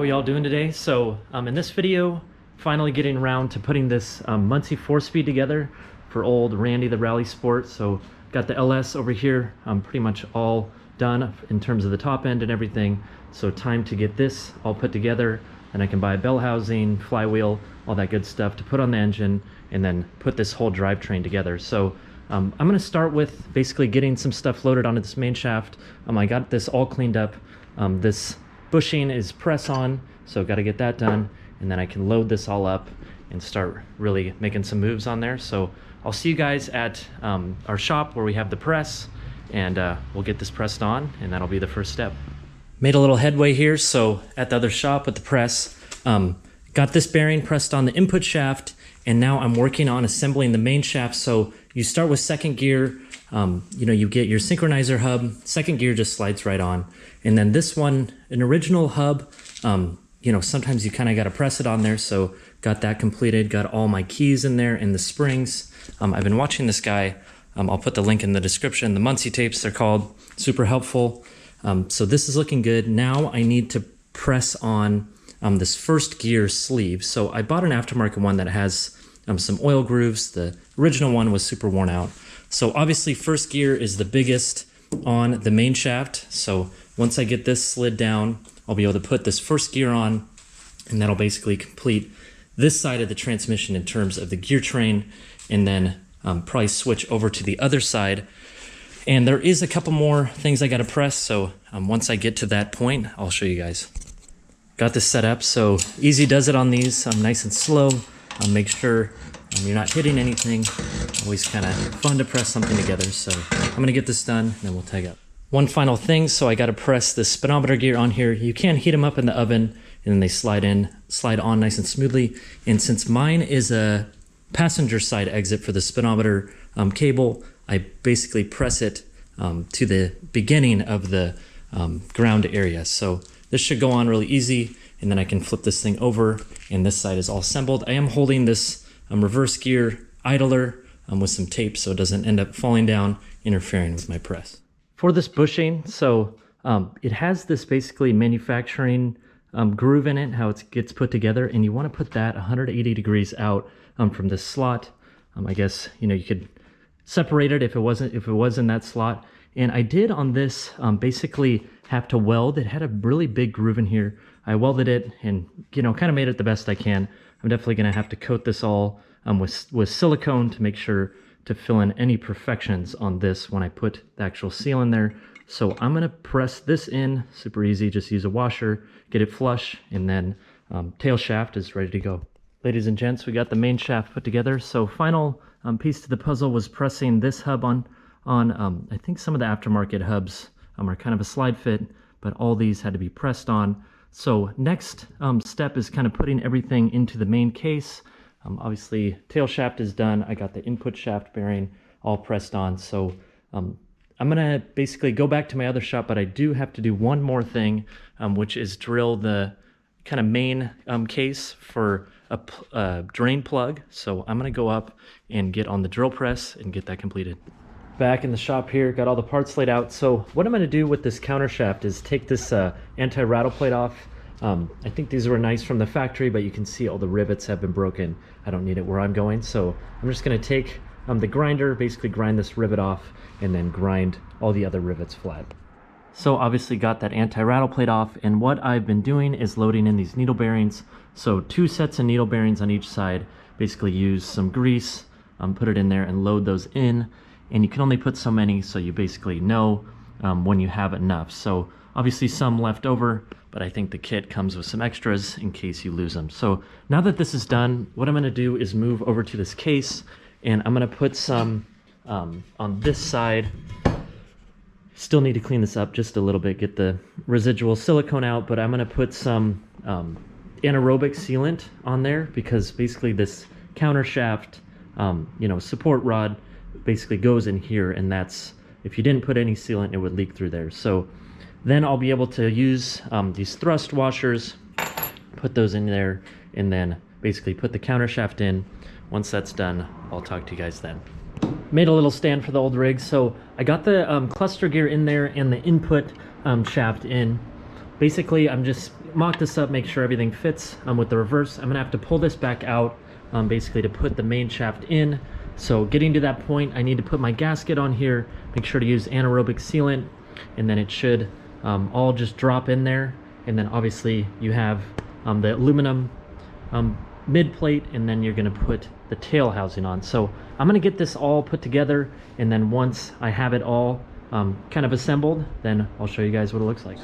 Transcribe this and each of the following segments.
are y'all doing today? So in this video, finally getting around to putting this Muncie 4-speed together for old Randy the Rally Sport. So got the LS over here, pretty much all done in terms of the top end and everything. So time to get this all put together, and I can buy bell housing, flywheel, all that good stuff to put on the engine, and then put this whole drivetrain together. So I'm going to start with basically getting some stuff loaded onto this main shaft. I got this all cleaned up. This bushing is press on, so got to get that done, and then I can load this all up and start really making some moves on there. So I'll see you guys at our shop where we have the press, and we'll get this pressed on, and that'll be the first step. Made a little headway here. So at the other shop with the press, got this bearing pressed on the input shaft, and now I'm working on assembling the main shaft. So you start with second gear, you get your synchronizer hub, second gear just slides right on. And then this one, an original hub, sometimes you kind of got to press it on there. So got that completed, got all my keys in there and the springs. I've been watching this guy. I'll put the link in the description. The Muncie tapes, they're called, super helpful. So this is looking good. Now I need to press on this first gear sleeve. So I bought an aftermarket one that has some oil grooves. The original one was super worn out. So obviously first gear is the biggest on the main shaft. So once I get this slid down, I'll be able to put this first gear on, and that'll basically complete this side of the transmission in terms of the gear train, and then probably switch over to the other side. And there is a couple more things I got to press. So once I get to that point, I'll show you guys. Got this set up. So easy does it on these. Nice and slow. Make sure you're not hitting anything. Always kind of fun to press something together. So I'm going to get this done, and then we'll tag up. One final thing. So I got to press the speedometer gear on here. You can heat them up in the oven, and then they slide on nice and smoothly. And since mine is a passenger side exit for the speedometer cable, I basically press it to the beginning of the ground area. So this should go on really easy, and then I can flip this thing over, and this side is all assembled. I am holding this reverse gear idler with some tape so it doesn't end up falling down, interfering with my press. For this bushing, so it has this basically manufacturing groove in it, how it gets put together, and you want to put that 180 degrees out from this slot. I guess you could separate it if it was in that slot. And I did on this basically have to weld. It had a really big groove in here. I welded it and kind of made it the best I can. I'm definitely going to have to coat this all with silicone to make sure to fill in any imperfections on this when I put the actual seal in there. So I'm going to press this in, super easy, just use a washer, get it flush, and then tail shaft is ready to go. Ladies and gents, we got the main shaft put together. So final piece to the puzzle was pressing this hub on. I think some of the aftermarket hubs are kind of a slide fit, but all these had to be pressed on. So next step is kind of putting everything into the main case. Obviously tail shaft is done. I got the input shaft bearing all pressed on. So I'm gonna basically go back to my other shop, but I do have to do one more thing, which is drill the kind of main case for a drain plug. So I'm gonna go up and get on the drill press and get that completed. Back in the shop here, got all the parts laid out. So what I'm gonna do with this counter shaft is take this anti-rattle plate off. I think these were nice from the factory, but you can see all the rivets have been broken. I don't need it where I'm going. So I'm just gonna take the grinder, basically grind this rivet off, and then grind all the other rivets flat. So obviously got that anti-rattle plate off, and what I've been doing is loading in these needle bearings. So 2 sets of needle bearings on each side. Basically use some grease, put it in there and load those in. And you can only put so many, so you basically know when you have enough. So obviously some left over, but I think the kit comes with some extras in case you lose them. So now that this is done, what I'm gonna do is move over to this case, and I'm gonna put some on this side. Still need to clean this up just a little bit, get the residual silicone out, but I'm gonna put some anaerobic sealant on there, because basically this counter shaft, support rod basically goes in here, and that's, if you didn't put any sealant, it would leak through there. So then I'll be able to use these thrust washers, put those in there, and then basically put the counter shaft in. Once that's done, I'll talk to you guys then. Made a little stand for the old rig. So I got the cluster gear in there and the input shaft in. basically I'm just mock this up, make sure everything fits with the reverse. I'm gonna have to pull this back out basically to put the main shaft in. So getting to that point, I need to put my gasket on here, make sure to use anaerobic sealant, and then it should all just drop in there. And then obviously you have the aluminum mid plate, and then you're gonna put the tail housing on. So I'm gonna get this all put together, and then once I have it all kind of assembled, then I'll show you guys what it looks like.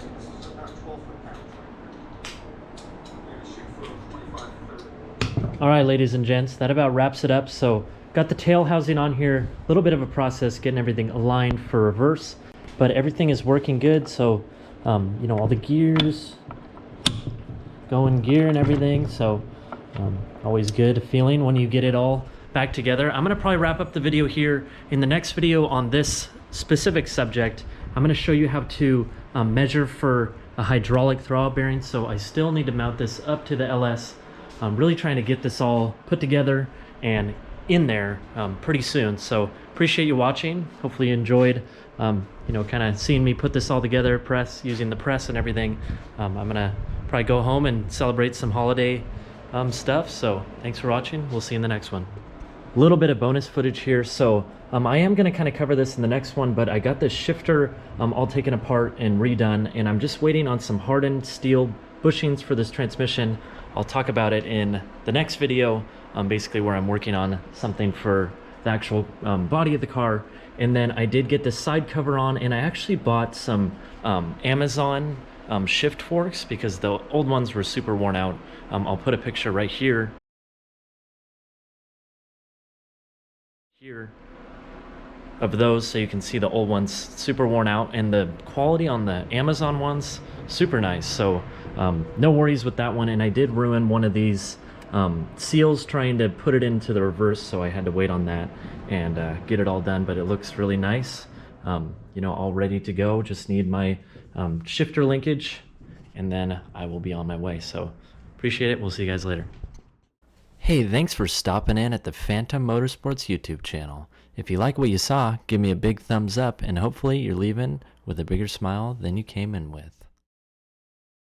All right, ladies and gents, that about wraps it up. So got the tail housing on here, a little bit of a process getting everything aligned for reverse, but everything is working good. So you know, all the gears going gear and everything. So always good feeling when you get it all back together. I'm gonna probably wrap up the video here. In the next video on this specific subject, I'm gonna show you how to measure for a hydraulic throwout bearing. So I still need to mount this up to the LS. I'm really trying to get this all put together and in there pretty soon. So appreciate you watching. Hopefully you enjoyed you know, kind of seeing me put this all together, press, using the press and everything. I'm gonna probably go home and celebrate some holiday stuff. So thanks for watching. We'll see you in the next one. A little bit of bonus footage here. So I am gonna kind of cover this in the next one, but I got this shifter all taken apart and redone, and I'm just waiting on some hardened steel bushings for this transmission. I'll talk about it in the next video, basically where I'm working on something for the actual body of the car. And then I did get this side cover on, and I actually bought some Amazon shift forks because the old ones were super worn out. I'll put a picture right here of those so you can see the old ones super worn out, and the quality on the Amazon ones super nice. So no worries with that one. And I did ruin one of these seals trying to put it into the reverse, so I had to wait on that and get it all done, but it looks really nice. You know, all ready to go. Just need my shifter linkage, and then I will be on my way. So appreciate it. We'll see you guys later. Hey, thanks for stopping in at the Phantom Motorsports YouTube channel. If you like what you saw, give me a big thumbs up, and hopefully you're leaving with a bigger smile than you came in with.